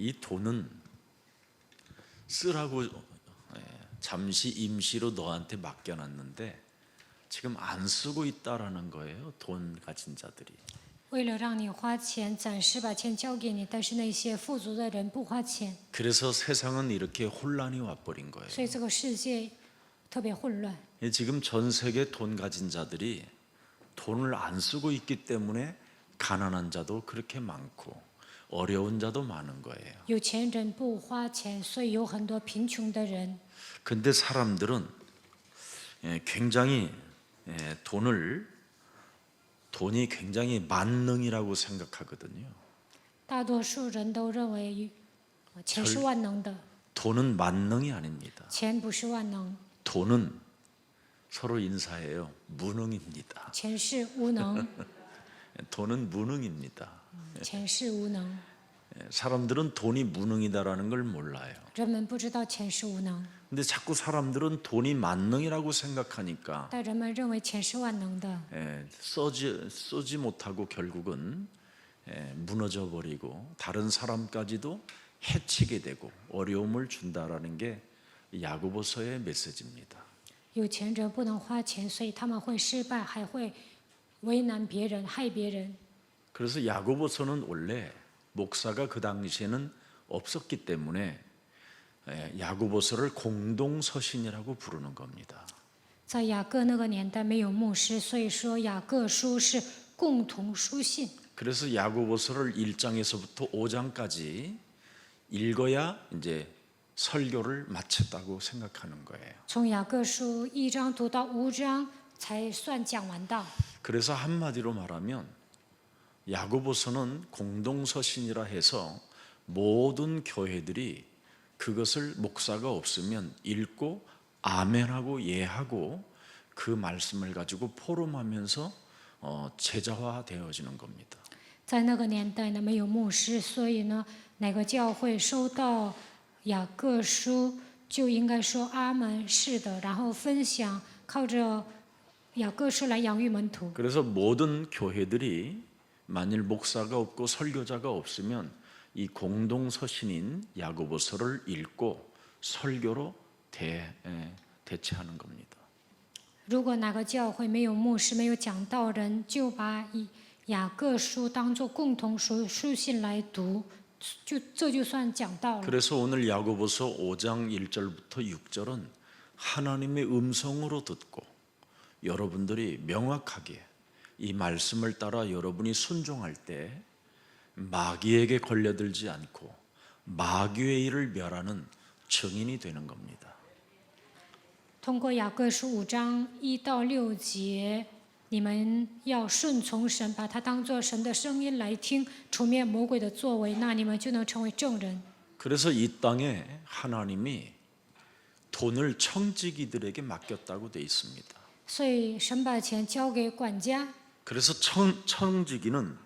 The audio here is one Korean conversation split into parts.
이 돈은 쓰라고 잠시 임시로 너한테 맡겨놨는데 지금 안 쓰고 있다라는 거예요. 돈 가진 자들이. 为了让你花钱，暂时把钱交给你，但是那些富足的人不花钱， 그래서 세상은 이렇게 혼란이 와버린 거예요. 所以这个世界特别混乱。 지금 전 세계 돈 가진 자들이 돈을 안 쓰고 있기 때문에 가난한 자도 그렇게 많고 어려운 자도 많은 거예요. 有钱人不花钱，所以有很多贫穷的人。 근데 사람들은 굉장히 돈이 굉장히 만능이라고 생각하거든요. 大多数人都认为钱是万能的， 돈은 만능이 아닙니다. 钱不是万能， 돈은 서로 인사해요. 무능입니다. 钱是无能， 돈은 무능입니다. 钱是无能。 사람들은 돈이 무능이다라는 걸 몰라요. 人们不知道钱是无能， 근데 자꾸 사람들은 돈이 만능이라고 생각하니까 但人们认为钱是万能的， 쓰지 못하고 결국은 무너져 버리고 다른 사람까지도 해치게 되고 어려움을 준다라는 게 야고보서의 메시지입니다. 有钱人不能花钱，所以他们会失败，还会为难别人，害别人。 그래서 야고보서는 원래 목사가 그 당시에는 없었기 때문에 야고보서를 공동서신이라고 부르는 겁니다. 在雅各那个年代没有牧师，所以说雅各书是共同书信。 그래서 야고보서를 1장에서부터 5장까지 읽어야 이제 설교를 마쳤다고 생각하는 거예요. 从雅各书1章读到5章才算讲完道。 그래서 한마디로 말하면 야고보서는 공동서신이라 해서 모든 교회들이 그것을 목사가 없으면 읽고 아멘하고 예하고 그 말씀을 가지고 포럼하면서 제자화되어지는 겁니다. 在那个年代呢，没有牧师，所以呢，哪个教会收到雅各书就应该说阿门，是的，然后分享，靠着雅各书来养育门徒。 그래서 모든 교회들이 만일 목사가 없고 설교자가 없으면 이 공동서신인 야고보서를 읽고 설교로 대체하는 겁니다. 如果哪个教会没有牧师、没有讲道人，就把雅各书当作共同书信来读，这就算讲道了。 그래서 오늘 야고보서 5장 1절부터 6절은 하나님의 음성으로 듣고 여러분들이 명확하게 이 말씀을 따라 여러분이 순종할 때 마귀에게 걸려들지 않고 마귀의 일을 멸하는 증인이 되는 겁니다. 通过雅各书5章1到6节，你们要顺从神，把它当作神的声音来听，除灭魔鬼的作为，那你们就能成为证人。 그래서 이 땅에 하나님이 돈을 청지기들에게 맡겼다고 돼 있습니다. 所以神把钱交给管家， 그래서 청지기는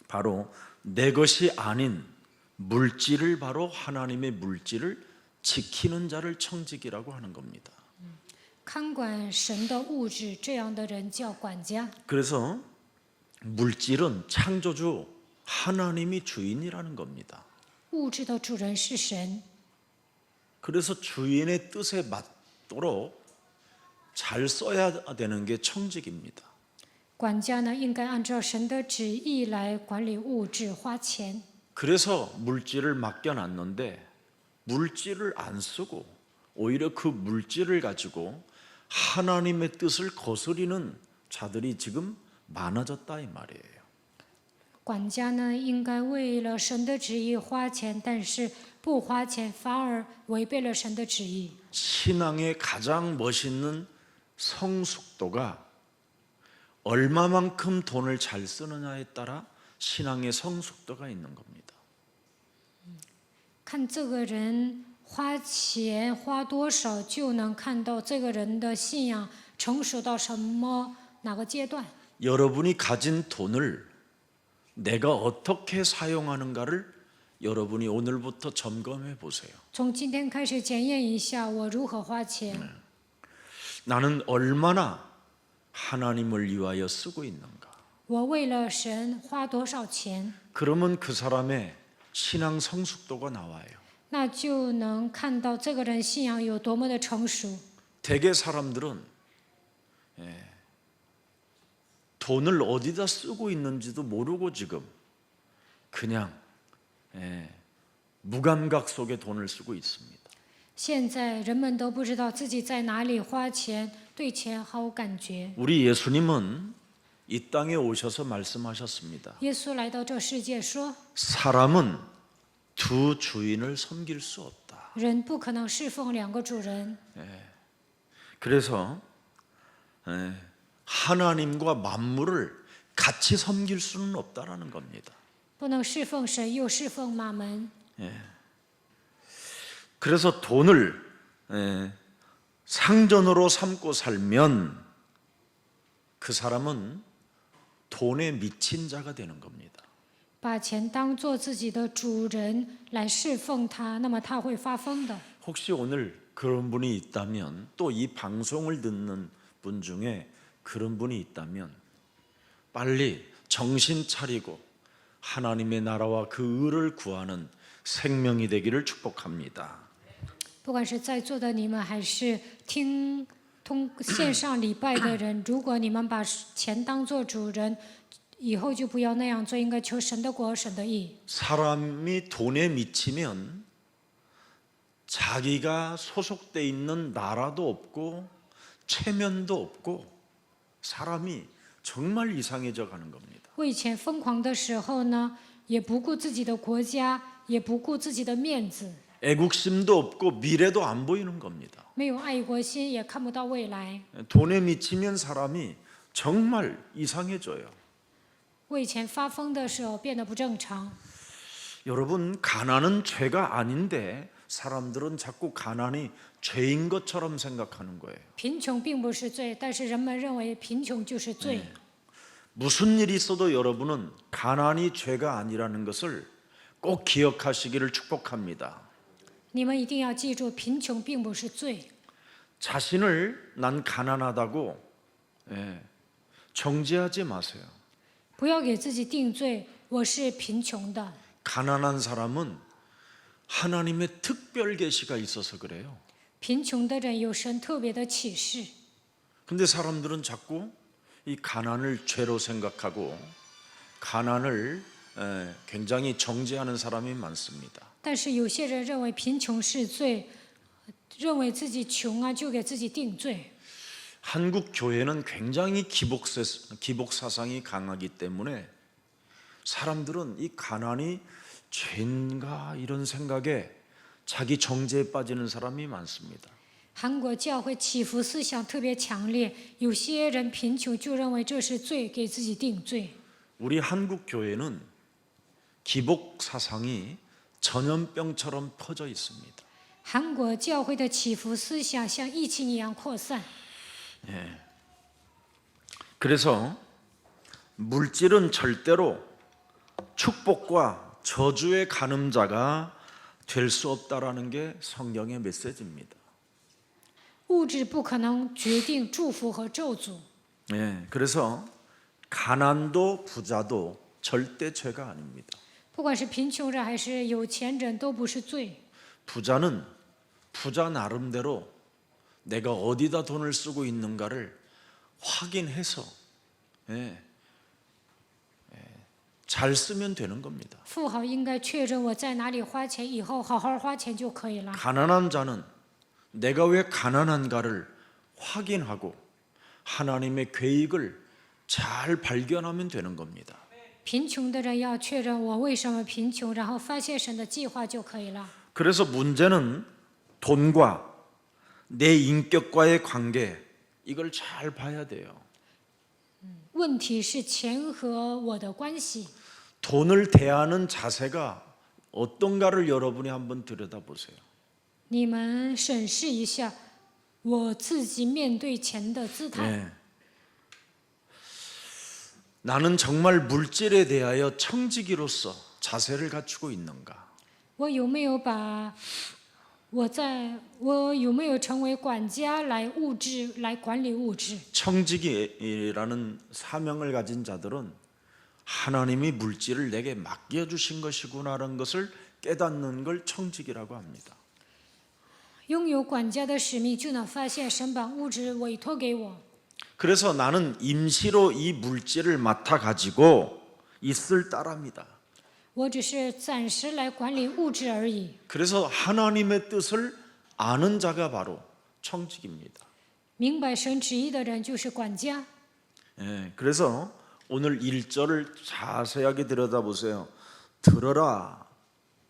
바로 내 것이 아닌 물질을 바로 하나님의 물질을 지키는 자를 청지기라고 하는 겁니다. 看管神的物质，这样的人叫管家。 그래서 물질은 창조주 하나님이 주인이라는 겁니다. 物质的主人是神， 그래서 주인의 뜻에 맞도록 잘 써야 되는 게 청직입니다. 管家呢应该按照神的旨意来管理物质，花钱。 그래서 물질을 맡겨놨는데 물질을 안 쓰고 오히려 그 물질을 가지고 하나님의 뜻을 거스리는 자들이 지금 많아졌다 이 말이에요. 管家呢应该为了神的旨意花钱，但是不花钱反而违背了神的旨意。 신앙의 가장 멋있는 성숙도가 얼마만큼 돈을 잘 쓰느냐에 따라 신앙의 성숙도가 있는 겁니다. 看这个人花钱花多少，就能看到这个人的信仰成熟到哪个阶段。 여러분이 가진 돈을 내가 어떻게 사용하는가를 여러분이 오늘부터 점검해 보세요. 从今天开始检验一下我如何花钱， 나는 얼마나 하나님을 위하여 쓰고 있는가? 我为了神花多少钱。 그러면 그 사람의 신앙 성숙도가 나와요. 那就能看到这个人信仰有多么的成熟。 대개 사람들은 돈을 어디다 쓰고 있는지도 모르고 지금 그냥 무감각 속에 돈을 쓰고 있습니다. 现在人们都不知道自己在哪里花钱，对钱毫无感觉。 우리 예수님은 이 땅에 오셔서 말씀하셨습니다. 耶稣来到这世界说， 사람은 두 주인을 섬길 수 없다. 人不可能侍奉两个主人。 그래서 하나님과 만물을 같이 섬길 수는 없다라는 겁니다. 不能侍奉神又侍奉马门。 그래서 돈을 상전으로 삼고 살면 그 사람은 돈에 미친 자가 되는 겁니다. 把钱当做自己的主人来侍奉他，那么他会发疯的。 혹시 오늘 그런 분이 있다면 또 이 방송을 듣는 분 중에 그런 분이 있다면 빨리 정신 차리고 하나님의 나라와 그 의를 구하는 생명이 되기를 축복합니다. 不管是在座的你们，还是通线上礼拜的人，如果你们把钱当做主人，以后就不要那样做，应该求神的国、神的义。 사람이 돈에 미치면 자기가 소속돼 있는 나라도 없고 체면도 없고 사람이 정말 이상해져 가는 겁니다. 为钱疯狂的时候呢，也不顾自己的国家，也不顾自己的面子， 애국심도 없고 미래도 안 보이는 겁니다. 没有爱国心，也看不到未来。 돈에 미치면 사람이 정말 이상해져요. 为钱发疯的时候变得不正常。 여러분, 가난은 죄가 아닌데 사람들은 자꾸 가난이 죄인 것처럼 생각하는 거예요. 贫穷并不是罪，但是人们认为贫穷就是罪。 무슨 일이 있어도 여러분은 가난이 죄가 아니라는 것을 꼭 기억하시기를 축복합니다. 你们一定要记住，贫穷并不是罪。 자신을 난 가난하다고 정죄하지 마세요. 不要给自己定罪，我是贫穷的。 가난한 사람은 하나님의 특별 계시가 있어서 그래요. 贫穷的人有神特别的启示， 근데 사람들은 자꾸 이 가난을 죄로 생각하고 가난을 굉장히 정죄하는 사람이 많습니다. 但是有些人认为贫穷是罪，认为自己穷啊，就给自己定罪。 한국 교회는 굉장히 기복 사상이 강하기 때문에 사람들은 이 가난이 죄인가 이런 생각에 자기 정죄에 빠지는 사람이 많습니다. 韩国教会祈福思想特别强烈，有些人贫穷就认为这是罪，给自己定罪。 우리 한국 교회는 기복 사상이 전염병처럼 퍼져 있습니다. 韩国教会的祈福思想像疫情一样扩散， 그래서 물질은 절대로 축복과 저주의 가늠자가 될 수 없다라는 게 성경의 메시지입니다. 物质不可能决定祝福和咒诅。 그래서 가난도 부자도 절대 죄가 아닙니다. 不管是贫穷人还是有钱人，都不是罪。 부자는 부자 나름대로 내가 어디다 돈을 쓰고 있는가를 확인해서 잘 쓰면 되는 겁니다. 富豪应该确认我在哪里花钱，以后好好花钱就可以了。 가난한 자는 내가 왜 가난한가를 확인하고 하나님의 계획을 잘 발견하면 되는 겁니다. 贫穷的人要确认我为什么贫穷，然后发现神的计划就可以了。 그래서 문제는 돈과 내 인격과의 관계 이걸 잘 봐야 돼요. 问题是钱和我的关系。 돈을 대하는 자세가 어떤가를 여러분이 한번 들여다보세요. 你们审视一下我自己面对钱的姿态。 나는 정말 물질에 대하여 청지기로서 자세를 갖추고 있는가? 我有没有成为管家来管理物质？ 청지기라는 사명을 가진 자들은 하나님이 물질을 내게 맡겨주신 것이구나라는 것을 깨닫는 걸 청직이라고 합니다. 拥有管家的使命，就能发现神把物质委托给我。 그래서 나는 임시로 이 물질을 맡아가지고 있을 따랍니다. 我只是暂时来管理物质而已。 그래서 하나님의 뜻을 아는 자가 바로 청직입니다. 明白神旨意的人就是管家。 예, 그래서 오늘 1절을 자세하게 들여다보세요. 들어라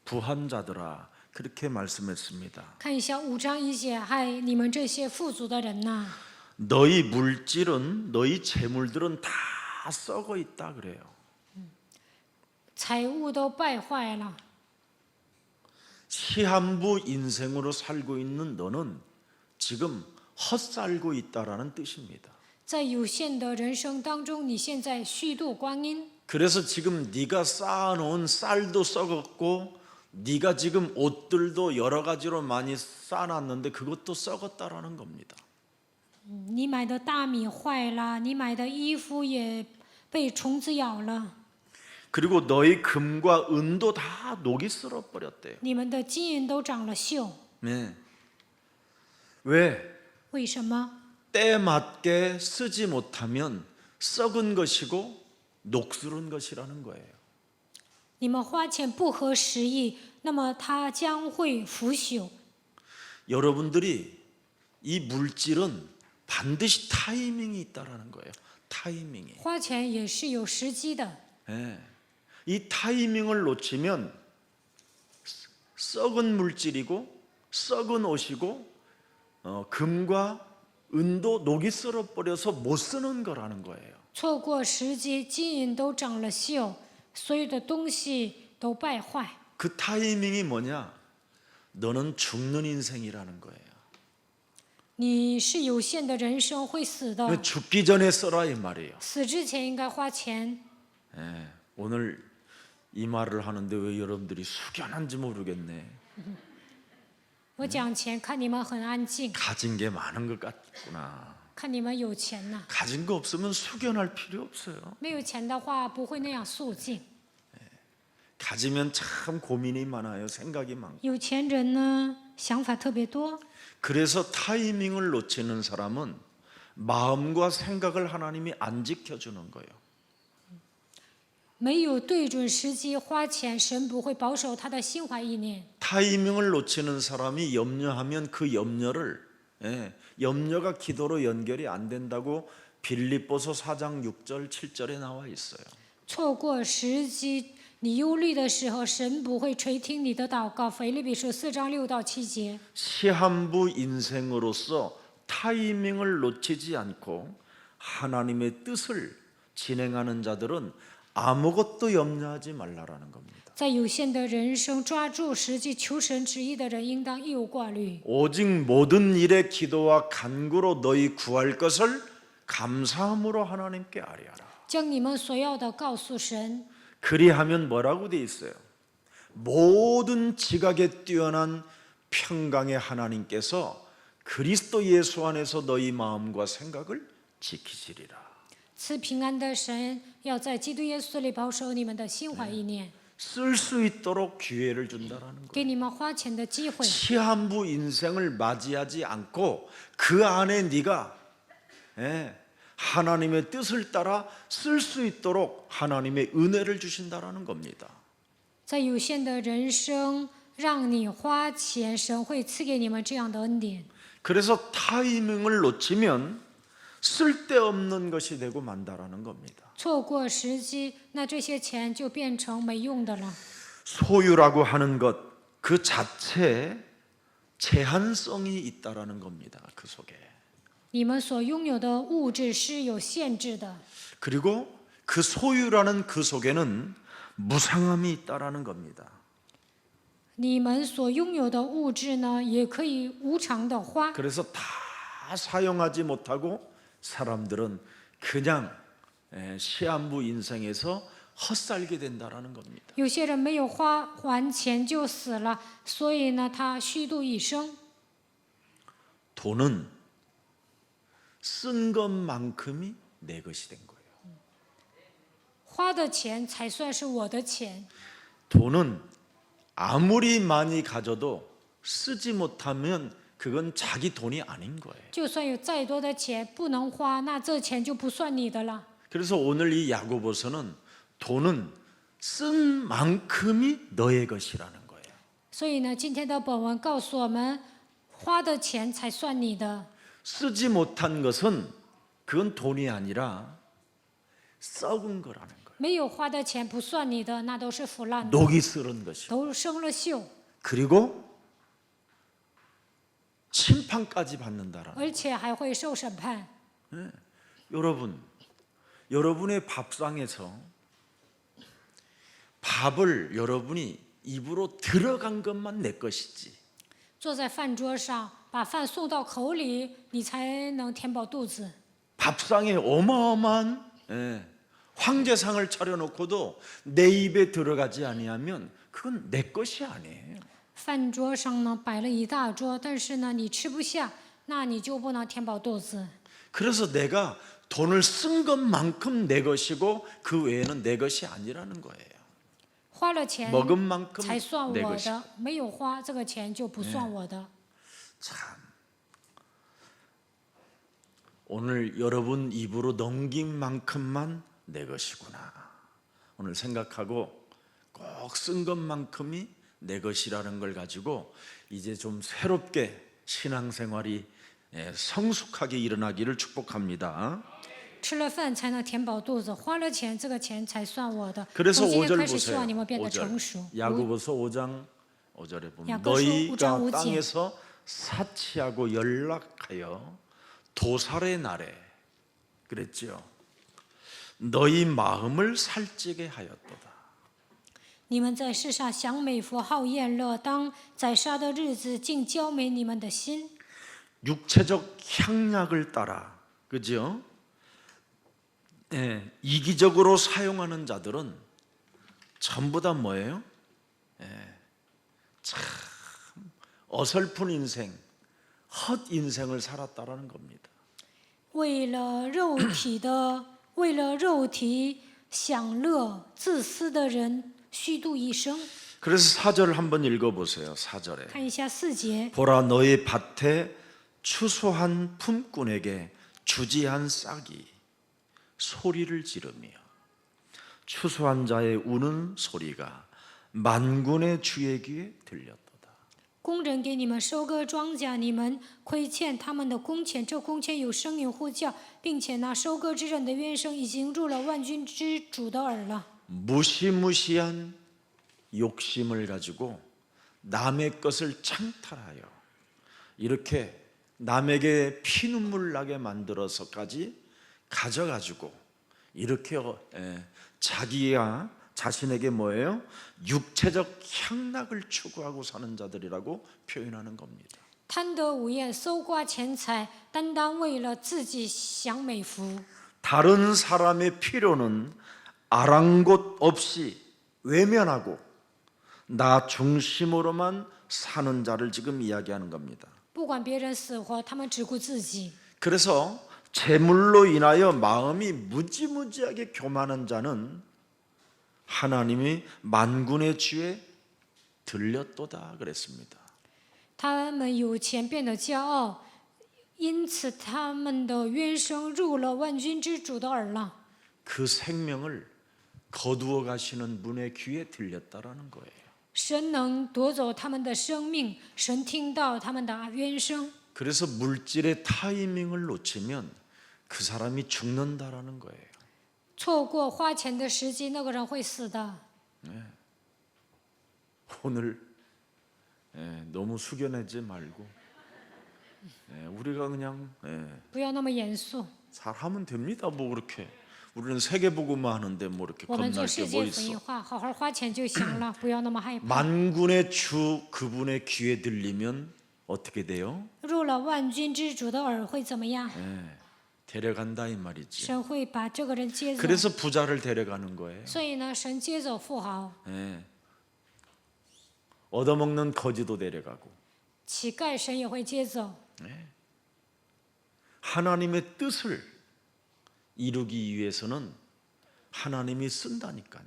부한자들아 그렇게 말씀했습니다. 看一下5章1节，嗨，你们这些富足的人呐， 너희 물질은 너희 재물들은 다 썩어 있다 그래요. 财物都败坏了。 시한부 인생으로 살고 있는 너는 지금 헛살고 있다라는 뜻입니다. 在有限的人生当中，你现在虚度光阴， 그래서 지금 네가 쌓아놓은 쌀도 썩었고 네가 지금 옷들도 여러 가지로 많이 쌓아놨는데 그것도 썩었다라는 겁니다. 你买的大米坏了，你买的衣服也被虫子咬了， 그리고 너희 금과 은도 다 녹이 쓸어 버렸대요. 你们的金银都长了锈。 네. 왜? 为什么？ 때에 맞게 쓰지 못하면 썩은 것이고 녹슬은 것이라는 거예요. 你们花钱不合时宜，那么它将会腐朽。 여러분들이 이 물질은 반드시 타이밍이 있다라는 거예요. 타이밍이. 花钱也是有时机的， 예. 이 타이밍을 놓치면 썩은 물질이고 썩은 옷이고 금과 은도 녹이 쓸어 버려서 못 쓰는 거라는 거예요. 错过时机，金银都长了锈，所有的东西都败坏。 그 타이밍이 뭐냐? 너는 죽는 인생이라는 거예요. 你是有限的人生会死的， 죽기 전에 써라 이 말이에요. 死之前应该花钱。 예. 오늘 이 말을 하는데 왜 여러분들이 숙연한지 모르겠네. 我讲钱，看你们很安静， 가진 게 많은 것 같구나. 看你们有钱呐。 가진 거 없으면 숙연할 필요 없어요. 没有钱的话，不会那样肃静。 가지면 참 고민이 많아요. 생각이 많고. 有钱人呢，想法特别多， 그래서 타이밍을 놓치는 사람은 마음과 생각을 하나님이 안 지켜주는 거예요. 没有对准时机花钱，神不会保守他的心怀意念。 타이밍을 놓치는 사람이 염려하면 그 염려를 염려가 기도로 연결이 안 된다고 빌립보서 4장 6절 7절에 나와 있어요. 错过时机，你忧虑的时候，神不会垂听你的祷告。腓立比书4章6到7节。 시한부 인생으로서 타이밍을 놓치지 않고 하나님의 뜻을 진행하는 자들은 아무것도 염려하지 말라라는 겁니다. 在有限的人生抓住时机求神旨意的人，应当一无挂虑。 오직 모든 일에 기도와 간구로 너희 구할 것을 감사함으로 하나님께 아뢰하라. 将你们所要的告诉神， 그리하면 뭐라고 돼 있어요? 모든 지각에 뛰어난 평강의 하나님께서 그리스도 예수 안에서 너희 마음과 생각을 지키시리라. 赐平安的神要在基督耶稣里保守你们的心怀意念， 쓸 수 있도록 기회를 준다라는 거예요. 给你们花钱的机会。 시한부 인생을 맞이하지 않고 그 안에 네가 하나님의 뜻을 따라 쓸 수 있도록 하나님의 은혜를 주신다라는 겁니다. 在有限的人生，让你花钱，神会赐给你们这样的恩典。 그래서 타이밍을 놓치면 쓸데없는 것이 되고 만다라는 겁니다. 错过时机，那这些钱就变成没用的了。 소유라고 하는 것 그 자체에 제한성이 있다라는 겁니다. 그 속에. 你们所拥有的物质是有限制的， 그리고 그 소유라는 그 속에는 무상함이 있다라는 겁니다. 你们所拥有的物质呢，也可以无偿的花。 그래서 다 사용하지 못하고 사람들은 그냥 시한부 인생에서 헛살게 된다라는 겁니다. 有些人没有花还钱就死了，所以呢，他虚度一生。 돈은 쓴 것만큼이 내 것이 된 거예요. 花的钱才算是我的钱。 돈은 아무리 많이 가져도 쓰지 못하면 그건 자기 돈이 아닌 거예요. 就算有再多的钱不能花，那这钱就不算你的了。 그래서 오늘 이 야고보서는 돈은 쓴 만큼이 너의 것이라는 거예요. 所以呢，今天的本文告诉我们，花的钱才算你的。 쓰지 못한 것은 그건 돈이 아니라 썩은 거라는 거예요. 没有花的钱不算你的，那都是腐烂的， 녹이 슬은 것이고 都生了锈， 그리고 심판까지 받는다라는 而且还会受审判。 여러분의 밥상에서 밥을 여러분이 입으로 들어간 것만 내 것이지 坐在饭桌上，把饭送到口里，你才能填饱肚子。 밥상에 어마어마한 황제상을 차려놓고도 내 입에 들어가지 아니하면 그건 내 것이 아니에요. 饭桌上呢摆了一大桌，但是呢你吃不下，那你就不能填饱肚子。 그래서 내가 돈을 쓴 것만큼 내 것이고 그 외에는 내 것이 아니라는 거예요. 花了钱 먹은 만큼 才算 내 我 것이. 的，没有花这个钱就不算我的。 참 오늘 여러분 입으로 넘긴 만큼만 내 것이구나. 오늘 생각하고 꼭 쓴 것만큼이 내 것이라는 걸 가지고 이제 좀 새롭게 신앙생활이 성숙하게 일어나기를 축복합니다. 吃了饭才能填饱肚子，花了钱这个钱才算我的。 그래서 从今天 5절 开始，希 보세요. 望你们变得 5절. 成熟。 야고보서 5장 5절에 보면 야고보서 5장 너희가 5절. 땅에서 사치하고 연락하여 도살의 날에 그랬죠. 너희 마음을 살찌게 하였도다. 你们在世上享美福、好宴乐，当宰杀的日子，竟娇美你们的心。 육체적 향락을 따라 그죠? 이기적으로 사용하는 자들은 전부 다 뭐예요? 참 어설픈 인생, 헛 인생을 살았다라는 겁니다. 为了肉体享乐、自私的人，虚度一生。 그래서 4절 한번 읽어보세요. 4절에 看一下4节。 보라 너의 밭에 추수한 품꾼에게 주지한 싹이 소리를 지르며 추수한 자의 우는 소리가 만군의 주의 귀에 들렸도다. 工人给你们收割庄稼，你们亏欠他们的工钱，这工钱有声音呼叫，并且那收割之人的怨声已经入了万军之主的耳了。 무시무시한 욕심을 가지고 남의 것을 창탈하여 이렇게 남에게 피눈물 나게 만들어서까지 가져가지고 이렇게 자기야 자신에게 뭐예요? 육체적 향락을 추구하고 사는 자들이라고 표현하는 겁니다. 贪得无厌，搜刮钱财，单单为了自己享美福。 다른 사람의 필요는 아랑곳 없이 외면하고 나 중심으로만 사는 자를 지금 이야기하는 겁니다. 不管别人死活，他们只顾自己。 그래서 재물로 인하여 마음이 무지무지하게 교만한 자는 하나님이 만군의 주에 들렸도다 그랬습니다. 他们有钱变得骄傲，因此他们的冤声入了万军之主的耳了。 그 생명을 거두어 가시는 분의 귀에 들렸다라는 거예요. 神能夺走他们的生命，神听到他们的冤声。 그래서 물질의 타이밍을 놓치면 그 사람이 죽는다라는 거예요. 错过花钱的时机，那个人会死的。 오늘 너무 숙연하지 말고 우리가 그냥 不要那么严肃。 잘하면 됩니다. 뭐 그렇게 우리는 세계복음만 하는데 뭐 이렇게 我们 겁날 做 게 世 뭐 界福音 있어? 化，好好花钱就行了，不要那么害怕。 만군의 주 그분의 귀에 들리면 어떻게 돼요? 入了万军之主的耳会怎么样？ 데려간다 이 말이지. 神会把这个人接走。 그래서 부자를 데려가는 거예요. 所以呢，神接走富豪， 얻어먹는 거지도 데려가고 乞丐神也会接走。 하나님의 뜻을 이루기 위해서는 하나님이 쓴다니까요.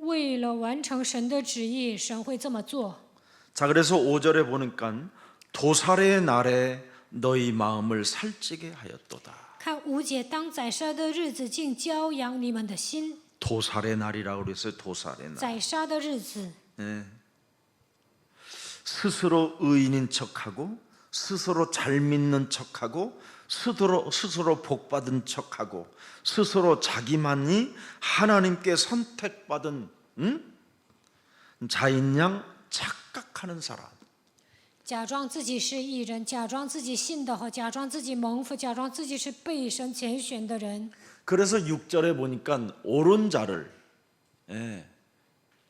为了完成神的旨意，神会这么做。 자, 그래서 5절에 보니까 도살의 날에 너희 마음을 살찌게 하였도다. 看5节，当宰杀的日子，竟骄养你们的心。 도살의 날이라고 그랬어요. 도살의 날. 宰杀的日子， 스스로 의인인 척하고 스스로 잘 믿는 척하고 스스로 복받은 척하고 스스로 자기만이 하나님께 선택받은 자인 양 착각하는 사람. 假装自己是义人，假装自己信得好，假装自己蒙福，假装自己是被神拣选的人。 그래서 6절에 보니까 옳은 자를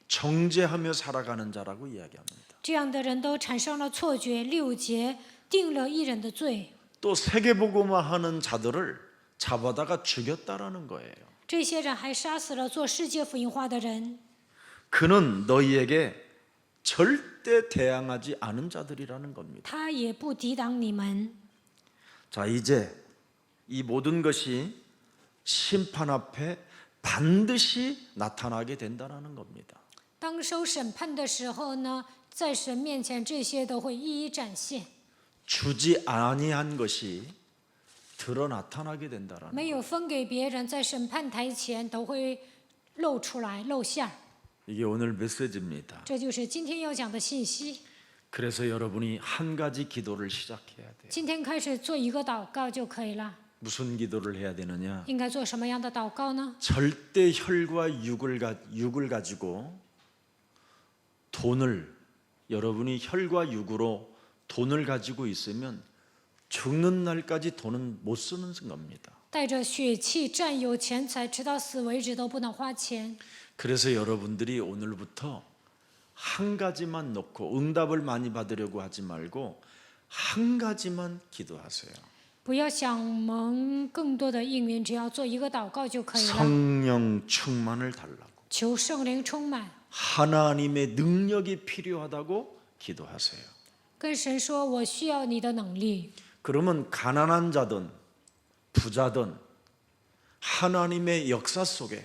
정죄하며 살아가는 자라고 이야기합니다. 这样的人都产生了错觉。6节定了义人的罪， 또 세계복음화하는 자들을 잡아다가 죽였다라는 거예요. 这些人还杀死了做世界福音化的人。 그는 너희에게 절대 대항하지 않은 자들이라는 겁니다. 他也不抵挡你们。 자, 이제 이 모든 것이 심판 앞에 반드시 나타나게 된다는 겁니다. 当受审判的时候呢，在神面前，这些都会一一展现。 주지 아니한 것이 드러 나타나게 된다라는 没有分给别人，在审判台前都会露出来、露馅儿。 이게 오늘 메시지입니다. 这就是今天要讲的信息。 그래서 여러분이 한 가지 기도를 시작해야 돼요. 今天开始做一个祷告就可以了。 무슨 기도를 해야 되느냐? 应该做什么样的祷告呢？ 절대 혈과 육을 가지고 돈을 여러분이 혈과 육으로 돈을 가지고 있으면 죽는 날까지 돈은 못 쓰는 겁니다. 带着血气占有钱财，直到死为止都不能花钱。 그래서 여러분들이 오늘부터 한 가지만 놓고 응답을 많이 받으려고 하지 말고 한 가지만 기도하세요. 不要想蒙更多的应允，只要做一个祷告就可以了。 성령 충만을 달라고. 求圣灵充满， 하나님의 능력이 필요하다고 기도하세요. 跟神说：“我需要你的能力。” 그러면 가난한 자든 부자든 하나님의 역사 속에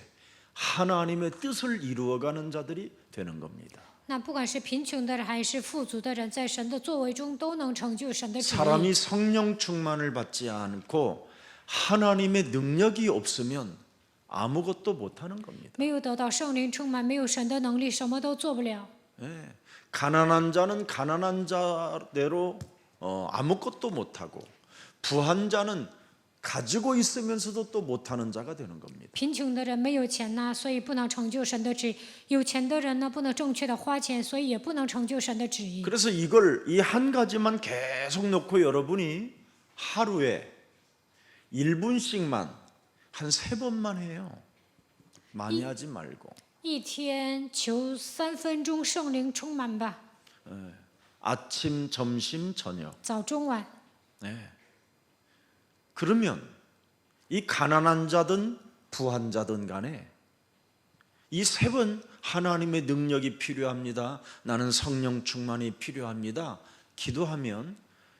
하나님의 뜻을 이루어가는 자들이 되는 겁니다. 那不管是贫穷的人还是富足的人，在神的作为中都能成就神的旨意。 사람이 성령 충만을 받지 않고 하나님의 능력이 없으면 아무것도 못하는 겁니다. 没有得到圣灵充满，没有神的能力，什么都做不了。 가난한 자는 가난한 자대로 아무것도 못하고 부한 자는 가지고 있으면서도 또 못하는 자가 되는 겁니다. 贫穷的人没有钱呐，所以不能成就神的旨意；有钱的人呢，不能正确的花钱，所以也不能成就神的旨意。 그래서 이걸 이 한 가지만 계속 놓고 여러분이 하루에 1분씩만 한 3번만 해요. 많이 하지 말고. 一天求3分钟圣灵充满吧， 아침, 점심, 저녁. 早中晚。 그러면 이 가난한 자든 부한 자든 간에 이 3번 하나님의 능력이 필요합니다. 나는 성령 충만이 필요합니다. 기도하면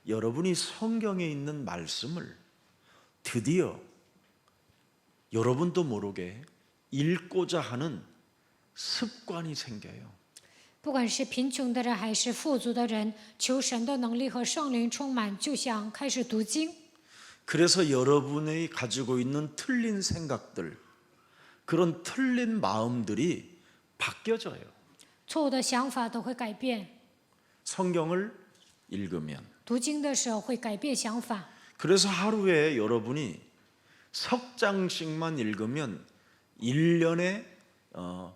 여러분이 성경에 있는 말씀을 드디어 여러분도 모르게 읽고자 하는 습관이 생겨요. 不管是贫穷的人还是富足的人，求神的能力和圣灵充满，就想开始读经。 그래서 여러분이 가지고 있는 틀린 생각들, 그런 틀린 마음들이 바뀌어져요. 错误的想法都会改变， 성경을 읽으면. 读经的时候会改变想法。 그래서 하루에 여러분이 석 장씩만 읽으면 1년에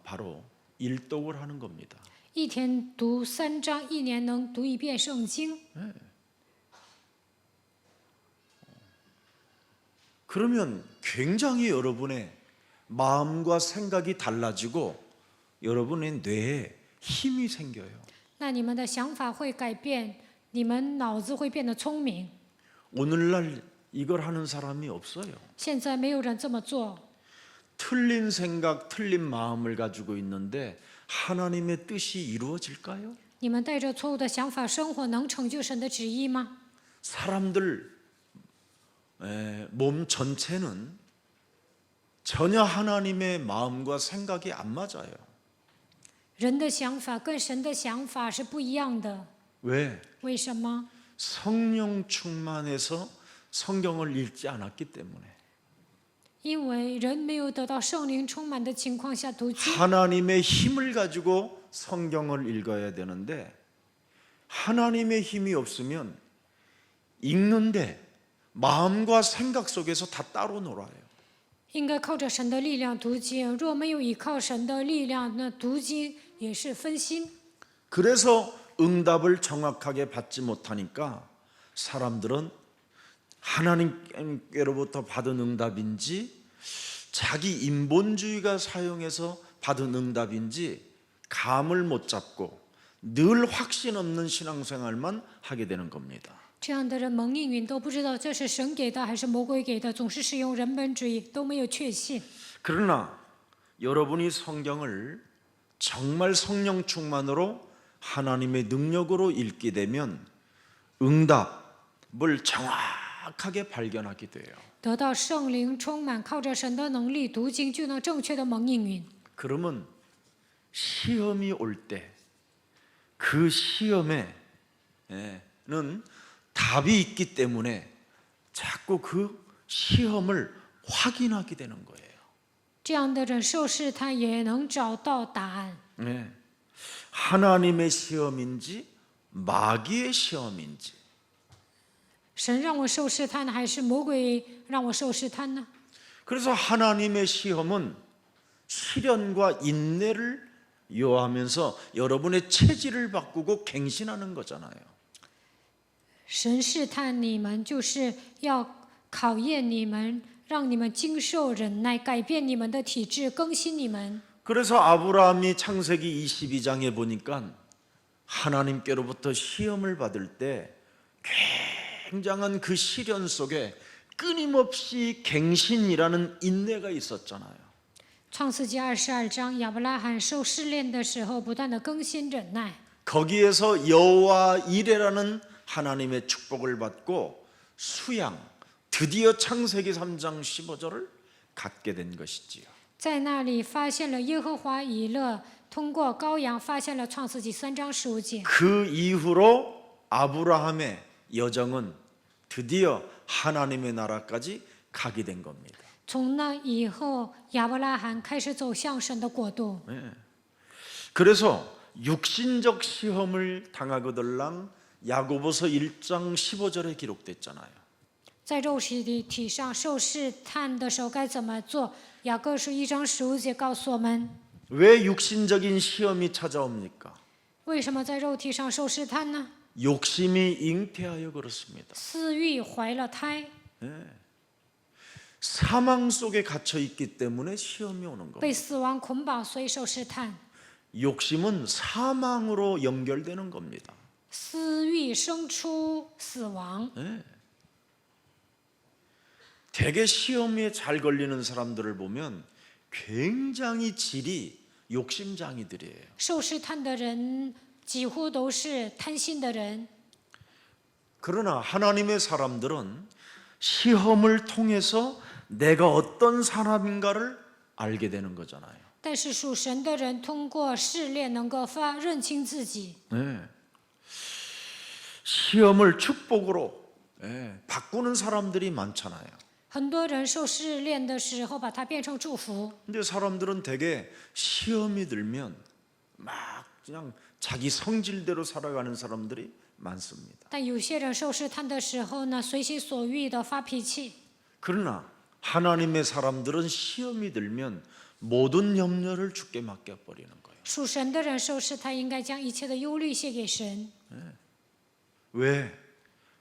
바로 일독을 하는 겁니다. 一天读3章，一年能读1遍圣经。 그러면 굉장히 여러분의 마음과 생각이 달라지고 여러분의 뇌에 힘이 생겨요. 那你们的想法会改变，你们脑子会变得聪明。 오늘날 이걸 하는 사람이 없어요. 现在没有人这么做， 틀린 생각, 틀린 마음을 가지고 있는데 하나님의 뜻이 이루어질까요? 你们带着错误的想法生活，能成就神的旨意吗？ 사람들 몸 전체는 전혀 하나님의 마음과 생각이 안 맞아요. 人的想法跟神的想法是不一样的。 왜? 为什么？ 성령 충만해서 성경을 읽지 않았기 때문에. 因为人没有得到圣灵充满的情况下读经， 하나님의 힘을 가지고 성경을 읽어야 되는데 하나님의 힘이 없으면 읽는데 마음과 생각 속에서 다 따로 놀아요. 应该靠着神的力量读经。若没有依靠神的力量，那读经也是分心。 그래서 응답을 정확하게 받지 못하니까 사람들은 하나님께로부터 받은 응답인지 자기 인본주의가 사용해서 받은 응답인지 감을 못 잡고 늘 확신 없는 신앙생활만 하게 되는 겁니다. 这样的人蒙应允都不知道这是神给的还是魔鬼给的，总是使用人本主义，都没有确信。 그러나 여러분이 성경을 정말 성령 충만으로 하나님의 능력으로 읽게 되면 응답을 정확하게 발견하게 돼요. 得到圣灵充满，靠着神的能力读经，就能正确的蒙应允。 그러면 시험이 올 때 그 시험에는 답이 있기 때문에 자꾸 그 시험을 확인하게 되는 거예요. 这样的人受试探也能找到答案。 네. 하나님의 시험인지 마귀의 시험인지 神让我受试探呢，还是魔鬼让我受试探呢？ 그래서 하나님의 시험은 시련과 인내를 요하면서 여러분의 체질을 바꾸고 갱신하는 거잖아요. 神试探你们，就是要考验你们，让你们经受忍耐，改变你们的体质，更新你们。 그래서 아브라함이 창세기 22장에 보니까 하나님께로부터 시험을 받을 때 굉장한 그 시련 속에 끊임없이 갱신이라는 인내가 있었잖아요. 创世纪22章，亚伯拉罕受试炼的时候，不断的更新忍耐。 거기에서 여호와 이레라는 하나님의 축복을 받고 수양, 드디어 창세기 3장 15절을 갖게 된 것이지요. 在那里发现了耶和华以勒，通过羔羊发现了创世纪3章15节。 그 이후로 아브라함의 여정은 드디어 하나님의 나라까지 가게 된 겁니다. 从那以后，亚伯拉罕开始走向神的国度。 그래서 육신적 시험을 당하거들랑 야고보서 1장 15절에 기록됐잖아요. 在肉体上受试探的时候该怎么做？雅各书1章15节告诉我们， 왜 육신적인 시험이 찾아옵니까? 为什么在肉体上受试探呢？ 욕심이 잉태하여 그렇습니다. 私欲怀了胎， 사망 속에 갇혀 있기 때문에 시험이 오는 겁니다. 被死亡捆绑，所以受试探。 욕심은 사망으로 연결되는 겁니다. 私欲生出死亡。 대개 시험에 잘 걸리는 사람들을 보면 굉장히 질이 욕심장이들이에요. 受试探的人几乎都是贪心的人， 그러나 하나님의 사람들은 시험을 통해서 내가 어떤 사람인가를 알게 되는 거잖아요. 但是属神的人通过试炼能够认清自己。 시험을 축복으로 바꾸는 사람들이 많잖아요. 很多人受试炼的时候，把它变成祝福。 근데 사람들은 되게 시험이 들면 막 그냥 자기 성질대로 살아가는 사람들이 많습니다. 但有些人受试探的时候呢，随心所欲的发脾气。 그러나 하나님의 사람들은 시험이 들면 모든 염려를 주께 맡겨버리는 거예요. 属神的人受试探，应该将一切的忧虑卸给神。 왜?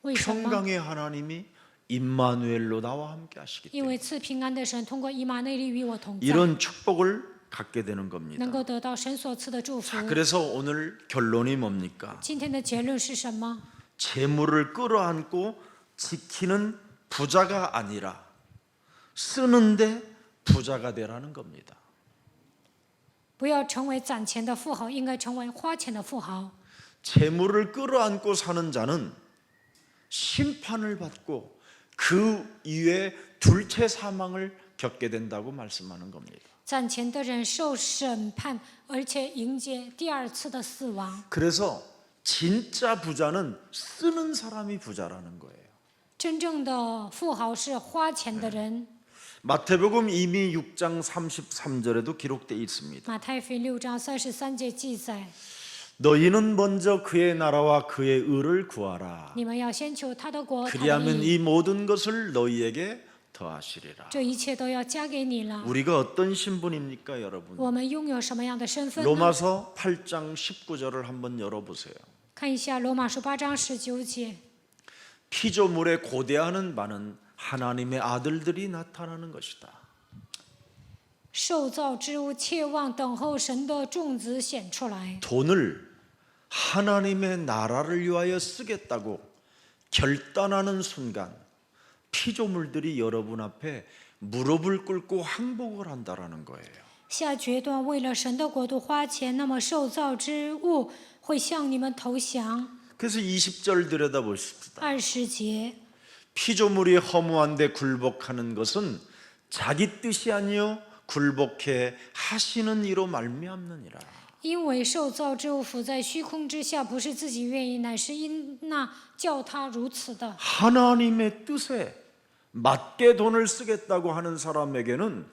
为什么？ 평강의 하나님이 임마누엘로 나와 함께 하시기 因 때문에 为赐平安的神通过以马内利与我同在， 이런 축복을 갖게 되는 겁니다. 能够得到神所赐的祝福。 자, 그래서 오늘 결론이 뭡니까? 今天的结论是什么？ 재물을 끌어안고 지키는 부자가 아니라 쓰는데 부자가 되라는 겁니다. 不要成为攒钱的富豪，应该成为花钱的富豪。 재물을 끌어안고 사는 자는 심판을 받고 그 이후에 둘째 사망을 겪게 된다고 말씀하는 겁니다. 暂前的人受审判，而且迎接第二次的死亡。 그래서 진짜 부자는 쓰는 사람이 부자라는 거예요. 真正的富豪是花钱的人。 마태복음 이미 6장 33절에도 기록되어 있습니다. 马太福音6章33节记载： 너희는 먼저 그의 나라와 그의 의를 구하라. 你们要先求他的国，他的 그리하면 义， 이 모든 것을 너희에게 더하시리라. 这一切都要加给你了。 우리가 어떤 신분입니까, 여러분? 我们拥有什么样的身份呢？ 로마서 8장 19절을 한번 열어보세요. 看一下罗马书8章19节。 피조물에 고대하는 바는 하나님의 아들들이 나타나는 것이다. 受造之物切望等候神的种子显出来。 돈을 하나님의 나라를 위하여 쓰겠다고 결단하는 순간 피조물들이 여러분 앞에 무릎을 꿇고 항복을 한다라는 거예요. 下决断为了神的国度花钱，那么受造之物会向你们投降。 그래서 20절 들여다보십시다. 20节， 피조물이 허무한데 굴복하는 것은 자기 뜻이 아니요 굴복해 하시는 이로 말미암느니라. 因为受造之物伏在虚空之下，不是自己愿意，乃是因那叫他如此的。 하나님의 뜻에 맞게 돈을 쓰겠다고 하는 사람에게는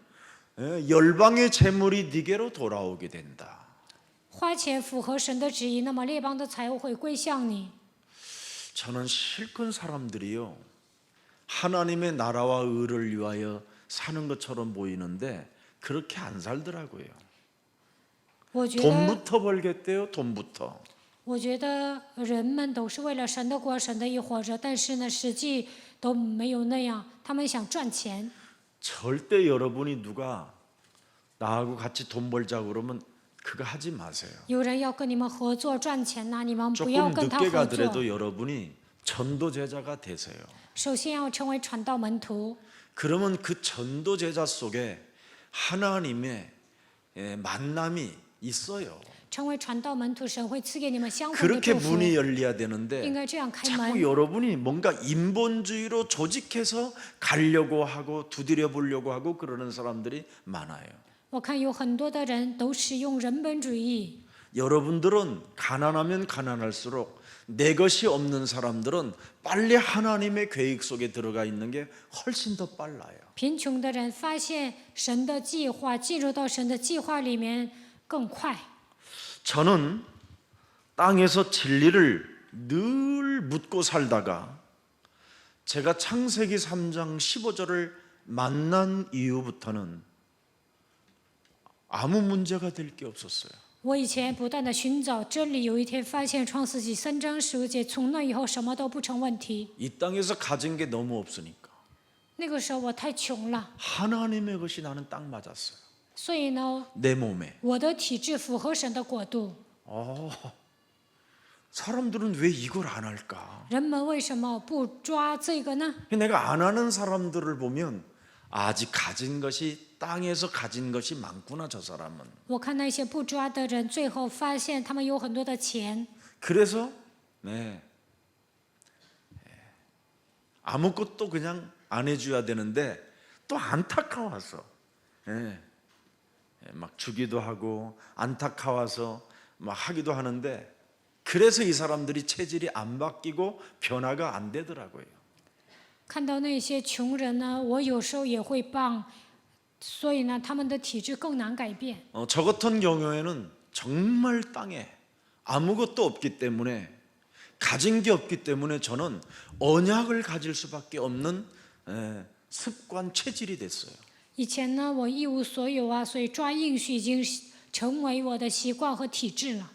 열방의 재물이 네게로 돌아오게 된다. 花钱符合神的旨意，那么列邦的财物会归向你。 저는 실컷 사람들이요 하나님의 나라와 의를 위하여 사는 것처럼 보이는데 그렇게 안 살더라고요. 我觉得， 돈부터 벌겠대요. 돈부터. 我觉得人们都是为了神的国、神的义活着，但是呢，实际都没有那样。他们想赚钱。 절대 여러분이 누가 나하고 같이 돈 벌자고 그러면 그거 하지 마세요. 有人要跟你们合作赚钱呐、你们不要 조금 跟他 늦게 合作。 가더라도 여러분이 전도 제자가 되세요. 首先要成为传道门徒， 그러면 그 전도 제자 속에 하나님의 만남이 있어요. 成为传道门徒，神会赐给你们相同的 그렇게 祝福。 문이 열려야 应 되는데 该这样开 자꾸 门。 여러분이 뭔가 인본주의로 조직해서 가려고 하고 두드려 보려고 하고 그러는 사람들이 많아요. 我看有很多的人都使用人本主义。 여러분들은 가난하면 가난할수록 내 것이 없는 사람들은 빨리 하나님의 계획 속에 들어가 있는 게 훨씬 더 빨라요. 贫穷的人发现神的计划，进入到神的计划里面更快。 저는 땅에서 진리를 늘 묻고 살다가 제가 창세기 3장 15절을 만난 이후부터는 아무 문제가 될 게 없었어요. 我以前不断的寻找真理，有一天发现创世纪3章15节，从那以后什么都不成问题。 이 땅에서 가진 게 너무 없으니까 那个时候我太穷了， 하나님의 것이 나는 딱 맞았어요. 所以呢， 내 몸에. 我的体质符合神的国度。 사람들은 왜 이걸 안 할까? 人们为什么不抓这个呢？ 내가 안 하는 사람들을 보면 아직 가진 것이 땅에서 가진 것이 많구나 저 사람은. 我看那些不抓的人，最后发现他们有很多的钱， 그래서 아무것도 그냥 안 해줘야 되는데 또 안타까워서 막 주기도 하고 안타까워서 막 하기도 하는데 그래서 이 사람들이 체질이 안 바뀌고 변화가 안 되더라고요. 看到那些穷人呢，我有时候也会帮，所以呢，他们的体质更难改变。 저 같은 경우에는 정말 땅에 아무것도 없기 때문에 가진 게 없기 때문에 저는 언약을 가질 수밖에 없는 습관 체질이 됐어요. 以前呢，我一无所有啊，所以抓应许已经成为我的习惯和体质了。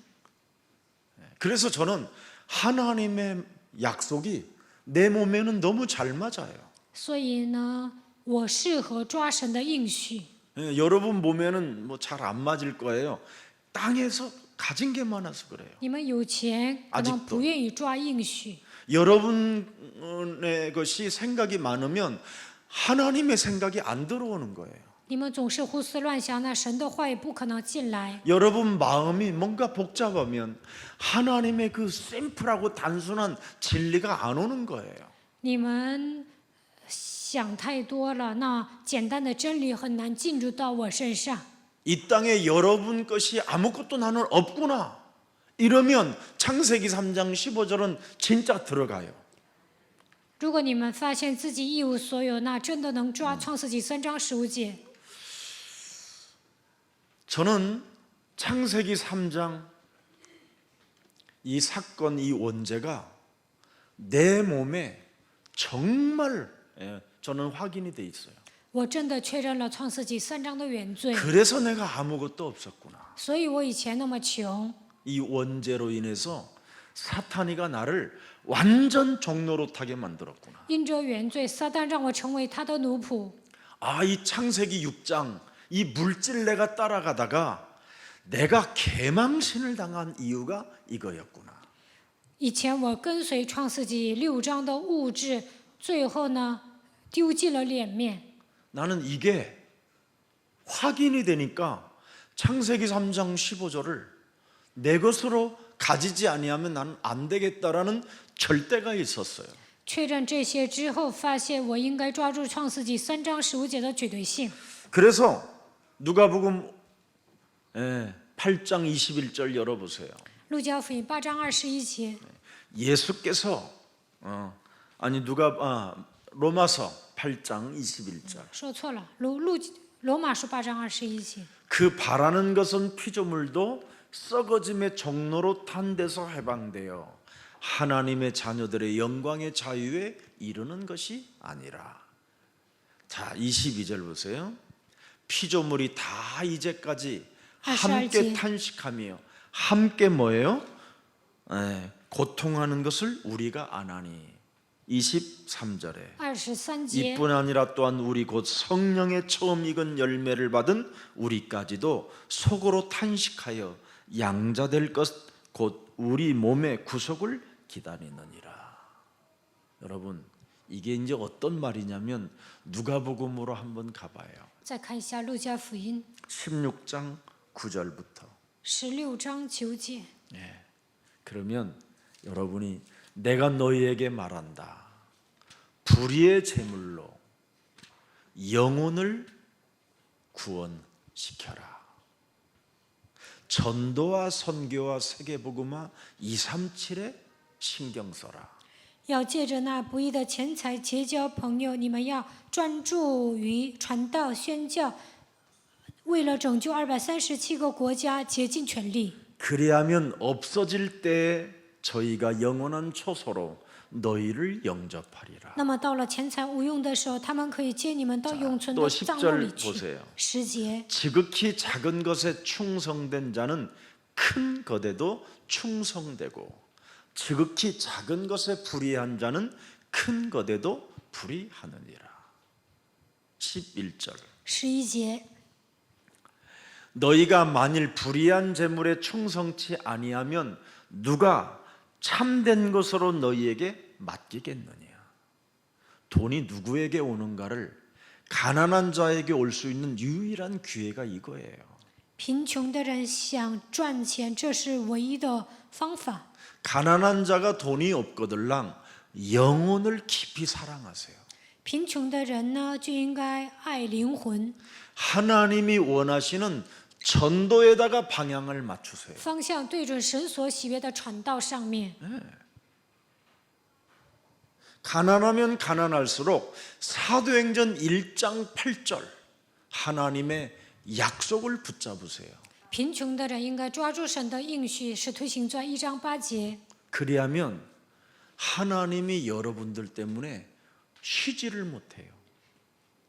그래서 저는 하나님의 약속이 내 몸에는 너무 잘 맞아요. 所以呢，我适合抓神的应许。 여러분 몸에는 뭐 잘 안 맞을 거예요. 땅에서 가진 게 많아서 그래요. 你们有钱，可能 아직도 不愿意抓应许。 여러분의 것이 생각이 많으면 하나님의 생각이 안 들어오는 거예요. 你们总是胡思乱想，那神的话也不可能进来。 여러분 마음이 뭔가 복잡하면 하나님의 그 심플하고 단순한 진리가 안 오는 거예요. 你们想太多了，那简单的真理很难进入到我身上。 이 땅에 여러분 것이 아무것도 나는 없구나. 이러면 창세기 3장 15절은 진짜 들어가요. 如果你们发现自己一无所有，那真的能抓创世纪3章15节。 저는 창세기 3장 이 사건, 이 원죄가 내 몸에 정말 저는 확인이 돼 있어요. 我真的确认了创世纪3章的原罪， 그래서 내가 아무것도 없었구나. 所以我以前那么穷， 이 원죄로 인해서 사탄이가 나를 완전 종노릇하게 만들었구나. 因着原罪，撒旦让我成为他的奴仆。 아, 이 창세기 6장 이 물질 내가 따라가다가 내가 개망신을 당한 이유가 이거였구나. 以前我跟随创世纪6章的物质，最后呢丢尽了脸面。 나는 이게 확인이 되니까 창세기 3장 15절을 내 것으로 가지지 아니하면 나는 안 되겠다라는 절대가 있었어요. 确认这些之后，发现我应该抓住创世纪3章15节的绝对性。 그래서 누가복음 8장 21절 열어보세요. 路加福音8章21节， 예수께서 로마서 8장 21절 说错了，罗马书8章21节。 그 바라는 것은 피조물도 썩어짐의 종로로 탄 데서 해방되어 하나님의 자녀들의 영광의 자유에 이르는 것이 아니라. 자, 22절 보세요. 피조물이 다 이제까지 함께 탄식하며 함께 뭐예요? 고통하는 것을 우리가 아나니. 23절에 23节， 이뿐 아니라 또한 우리 곧 성령의 처음 익은 열매를 받은 우리까지도 속으로 탄식하여 양자될 것 곧 우리 몸의 구속을 기다리느니라. 여러분, 이게 이제 어떤 말이냐면 누가복음으로 한번 가봐요. 再看一下路加福音 16장 9절부터. 16章9节。 그러면 여러분이 내가 너희에게 말한다. 불의의 제물로 영혼을 구원시켜라. 전도와 선교와 세계복음화 237에 신경 써라. 要借着那不义的钱财结交朋友，你们要专注于传道宣教，为了拯救237个国家竭尽全力。 그리하면 없어질 때에 저희가 영원한 초소로 너희를 영접하리라. 那么到了钱财无用的时候，他们可以接你们到永存 또 的帐幕里 10절 去。 보세요. 10节， 지극히 작은 것에 충성된 자는 큰 것에도 충성되고 지극히 작은 것에 불의한 자는 큰 것에도 불의하느니라. 11절 11节， 너희가 만일 불의한 재물에 충성치 아니하면 누가 참된 것으로 너희에게 맡기겠느냐. 돈이 누구에게 오는가를 가난한 자에게 올 수 있는 유일한 기회가 이거예요. 贫穷的人想赚钱，这是唯一的方法。 가난한 자가 돈이 없거들랑 영혼을 깊이 사랑하세요. 贫穷的人呢，就应该爱灵魂， 하나님이 원하시는 전도에다가 방향을 맞추세요. 方向对准神所喜悦的传道上面。 가난하면 가난할수록 사도행전 1장 8절 하나님의 약속을 붙잡으세요. 贫穷的人应该抓住神的应许，《使徒行传》1章8节。 그리하면 하나님이 여러분들 때문에 쉬지를 못해요.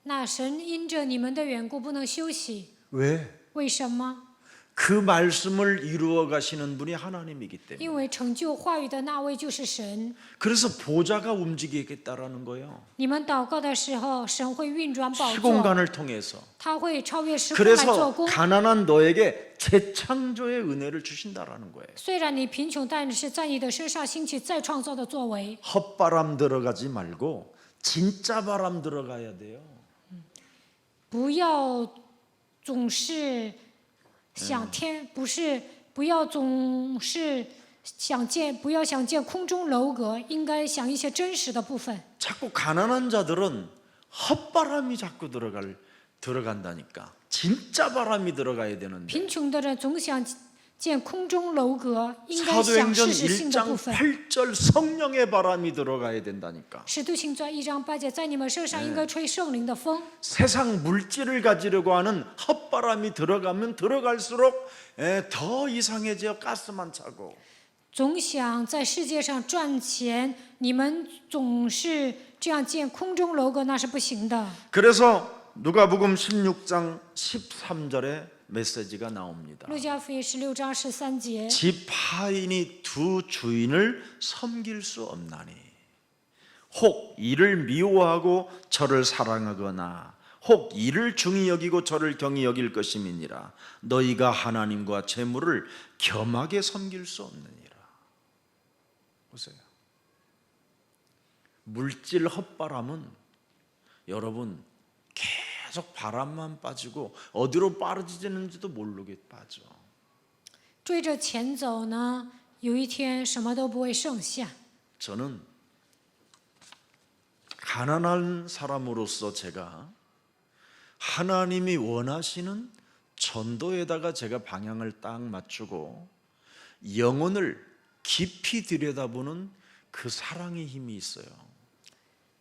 那神因着你们的缘故不能休息， 왜? 为什么？ 그 말씀을 이루어 가시는 분이 하나님이기 때문에. 因为成就话语的那位就是神。 그래서 보좌가 움직이겠다라는 거예요. 你们祷告的时候，神会运转宝座， 시공간을 통해서. 他会超越时空来做 그래서 工。 가난한 너에게 재창조의 은혜를 주신다라는 거예요. 虽然你贫穷，但是在你的身上兴起再创造的作为。 헛바람 들어가지 말고 진짜 바람 들어가야 돼요. 不要总是想天，不要总是想见，不要想见空中楼阁，应该想一些真实的部分。 자꾸 가난한 자들은 헛바람이 자꾸 들어간다니까. 진짜 바람이 들어가야 되는데. 贫穷的人总想建空中楼阁，应该想 사도행전 事实性的部 1장 分。 8절 성령의 바람이 들어가야 된다니까. 使徒行传1章8节，在你们身上应该吹圣灵的风。 세상 물질을 가지려고 하는 헛바람이 들어가면 들어갈수록 더 이상해져. 가스만 차고. 总想在世界上赚钱，你们总是这样建空中楼阁，那是不行的。 그래서 누가복음 16장 13절에 메시지가 나옵니다. 路加福音16章13节， 집 하인이 두 주인을 섬길 수 없나니 혹 이를 미워하고 저를 사랑하거나 혹 이를 중히 여기고 저를 경히 여길 것임이니라. 너희가 하나님과 재물을 겸하게 섬길 수 없느니라. 보세요. 물질 헛바람은 여러분 계속 바람만 빠지고 어디로 빠지는지도 모르게 빠져. 追着钱走呢，有一天什么都不会剩下。 저는 가난한 사람으로서 제가 하나님이 원하시는 전도에다가 제가 방향을 딱 맞추고 영혼을 깊이 들여다보는 그 사랑의 힘이 있어요.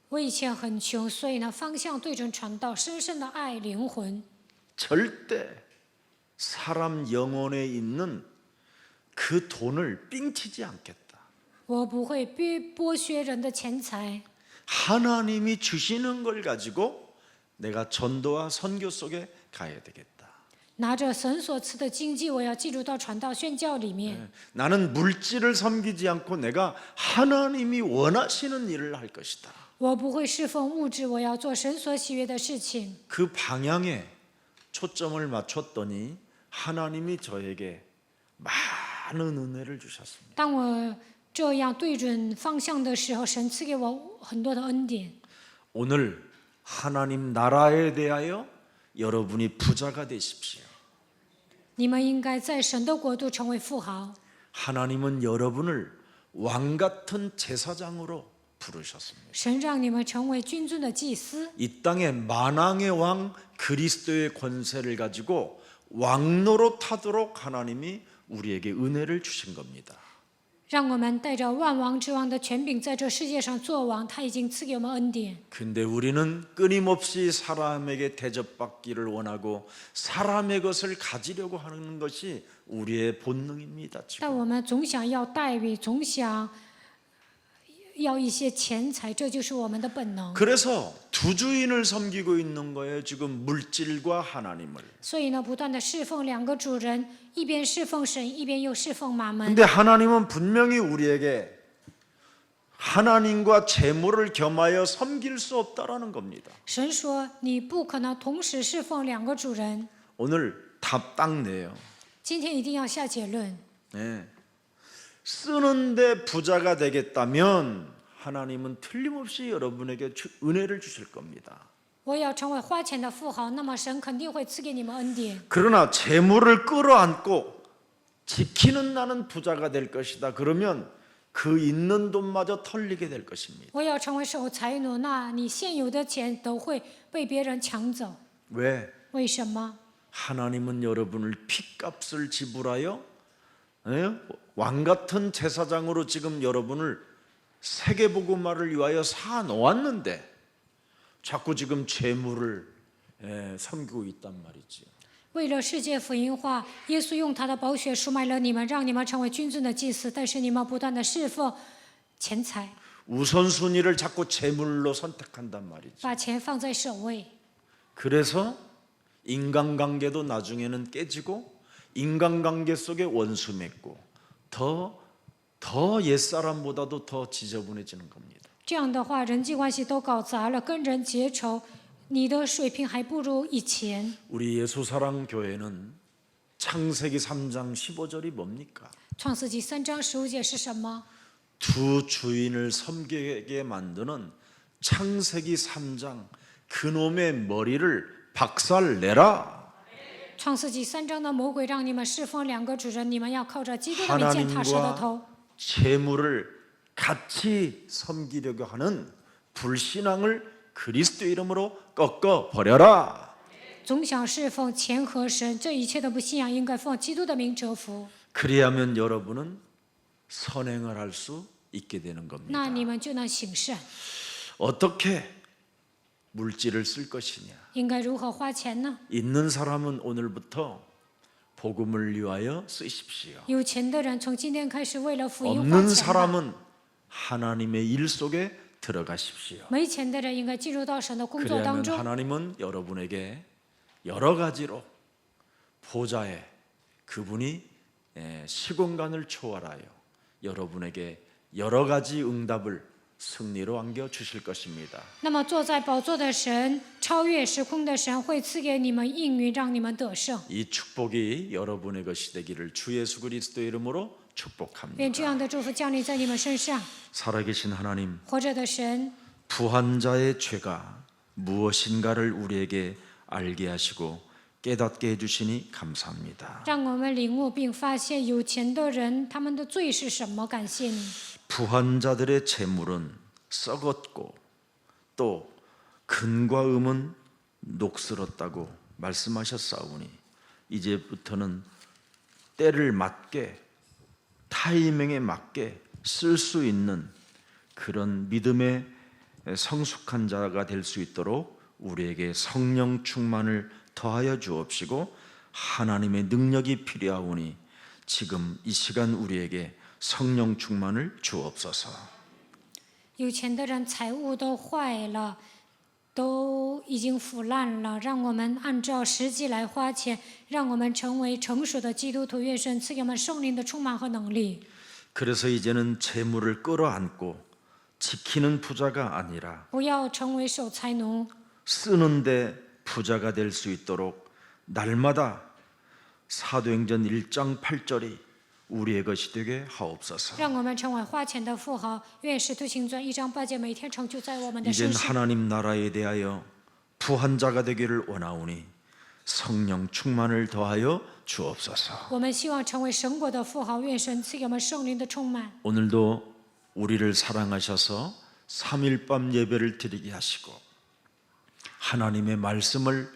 我以前很穷，所以呢，方向对准传道，深深的爱灵魂。 절대 사람 영혼에 있는 그 돈을 삥치지 않겠다. 我不会剥削人的钱财， 하나님이 주시는 걸 가지고 내가 전도와 선교 속에 가야 되겠다. 拿着神所赐的经济，我要进入到传道宣教里面。 나는 물질을 섬기지 않고 내가 하나님이 원하시는 일을 할 것이다. 我不会侍奉物质，我要做神所喜悦的事情。 그 방향에 초점을 맞췄더니 하나님이 저에게 많은 은혜를 주셨습니다. 当我这样对准方向的时候，神赐给我很多的恩典。 오늘 하나님 나라에 대하여 여러분이 부자가 되십시오. 你们应该在神的国度成为富豪。 하나님은 여러분을 왕 같은 제사장으로 부르셨습니다. 神让你们成为君尊的祭司。 이 땅에 만왕의 왕 그리스도의 권세를 가지고 왕노릇하도록 하나님이 우리에게 은혜를 주신 겁니다. 让我们带着万王之王的权柄，在这世界上做王。他已经赐给我们恩典。 근데 우리는 끊임없이 사람에게 대접받기를 원하고 사람의 것을 가지려고 하는 것이 우리의 본능입니다. 但 지금. 我们总想要待遇，总想要一些钱财，这就是我们的本能。 그래서 두 주인을 섬기고 있는 거예요. 지금 물질과 하나님을. 所以呢，不断的侍奉两个主人，一边侍奉神，一边又侍奉马门。 근데 하나님은 분명히 우리에게 하나님과 재물을 겸하여 섬길 수 없다라는 겁니다. 神说，你不可能同时侍奉两个主人。 오늘 답 딱 내요. 今天一定要下结论。 네. 쓰는데 부자가 되겠다면 하나님은 틀림없이 여러분에게 은혜를 주실 겁니다. 我要成为花钱的富豪，那么神肯定会赐给你们恩典。 그러나 재물을 끌어안고 지키는 나는 부자가 될 것이다. 그러면 그 있는 돈마저 털리게 될 것입니다. 我要成为守财奴，那你现有的钱都会被别人抢走。 왜? 为什么？ 하나님은 여러분을 핏값을 지불하여 왕 같은 제사장으로 지금 여러분을 세계복음화를 위하여 사 놓았는데 자꾸 지금 재물을 섬기고 있단 말이지요. 为了世界福音化，耶稣用他的宝血赎买了你们，让你们成为君尊的祭司。但是你们不断的侍奉钱财， 우선순위를 자꾸 재물로 선택한단 말이죠. 把钱放在首位。 그래서 인간관계도 나중에는 깨지고 인간관계 속에 원수 맺고 더 옛사람보다도 더 지저분해지는 겁니다. 这样的话，人际关系都搞砸了，跟人结仇，你的水平还不如以前。 우리 예수사랑 교회는 창세기 3장 15절이 뭡니까? 创世纪3章15节是什么？ 두 주인을 섬기게 만드는 창세기 3장 그놈의 머리를 박살내라. 创世纪3章的魔鬼让你们侍奉两个主人，你们要靠着基督的名践踏蛇的头。 하나님과 재물을 같이 섬기려고 하는 불신앙을 그리스도 이름으로 꺾어 버려라. 总想侍奉钱和神，这一切的不信仰应该奉基督的名折服。 그래야면 여러분은 선행을 할 수 있게 되는 那 겁니다. 你们就能行善。 어떻게 물질을 쓸 것이냐? 应该如何花钱呢？ 있는 사람은 오늘부터 복음을 위하여 쓰십시오. 有钱的人从今天开始为了福音花 없는 钱吧。 사람은 하나님의 일 속에 들어가십시오. 没钱的人应该进入到神的工作当 그래야면 中。 하나님은 여러분에게 여러 가지로 보좌에 그분이 시공간을 초월하여 여러분에게 여러 가지 응답을 승리로 안겨 주실 것입니다. 那么坐在宝座的神，超越时空的神，会赐给你们应允，让你们得胜。 이 축복이 여러분의 것이 되기를 주 예수 그리스도 이름으로 愿 축복합니다. 这样的祝福降临在你们身上。 살아계신 하나님, 活着的神， 부한 자의 죄가 무엇인가를 우리에게 알게 하시고 깨닫게 해주시니 감사합니다. 让我们领悟并发现有钱的人他们的罪是什么。感谢你， 부한 자들의 재물은 썩었고 또 근과 음은 녹슬었다고 말씀하셨사오니 이제부터는 때를 맞게 타이밍에 맞게 쓸 수 있는 그런 믿음의 성숙한 자가 될 수 있도록 우리에게 성령 충만을 더하여 주옵시고 하나님의 능력이 필요하오니 지금 이 시간 우리에게 성령 충만을 주옵소서. 有钱的人财物都坏了，都已经腐烂了，让我们按照实际来花钱，让我们成为成熟的基督徒。愿神赐给我们圣灵的充满和能力。 그래서 이제는 재물을 끌어안고 지키는 부자가 아니라 不要成为守财奴， 쓰는데 부자가 될 수 있도록 날마다 사도행전 1장 8절이 우리의 것이 되게 하옵소서. 让我们成为花钱的富豪。愿使徒行传1章8节每天成就在我们的 이젠 身上。 하나님 나라에 대하여 부한 자가 되기를 원하오니 성령 충만을 더하여 주옵소서. 我们希望成为神国的富豪。愿神赐给我们圣灵的充满。 오늘도 우리를 사랑하셔서 3일 밤 예배를 드리게 하시고 하나님의 말씀을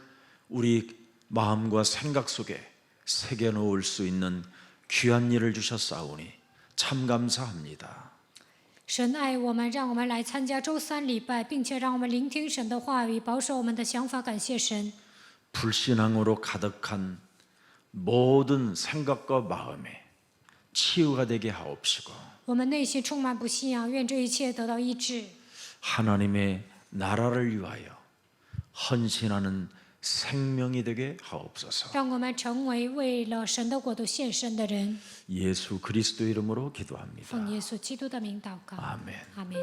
우리 마음과 생각 속에 새겨 놓을 수 있는 귀한 일을 주셨사오니 참 감사합니다. 神爱我们，让我们来参加周三礼拜，并且让我们聆听神的话语，保守我们的想法。感谢神。 불신앙으로 가득한 모든 생각과 마음에 치유가 되게 하옵시고 我们内心充满不信仰，愿这一切得到医治。 하나님의 나라를 위하여 헌신하는 생명이 되게 하옵소서. 让我们成为为了神的国度献身的人。 예수 그리스도 이름으로 기도합니다. 奉耶稣基督的名祷告。 아멘. 阿门。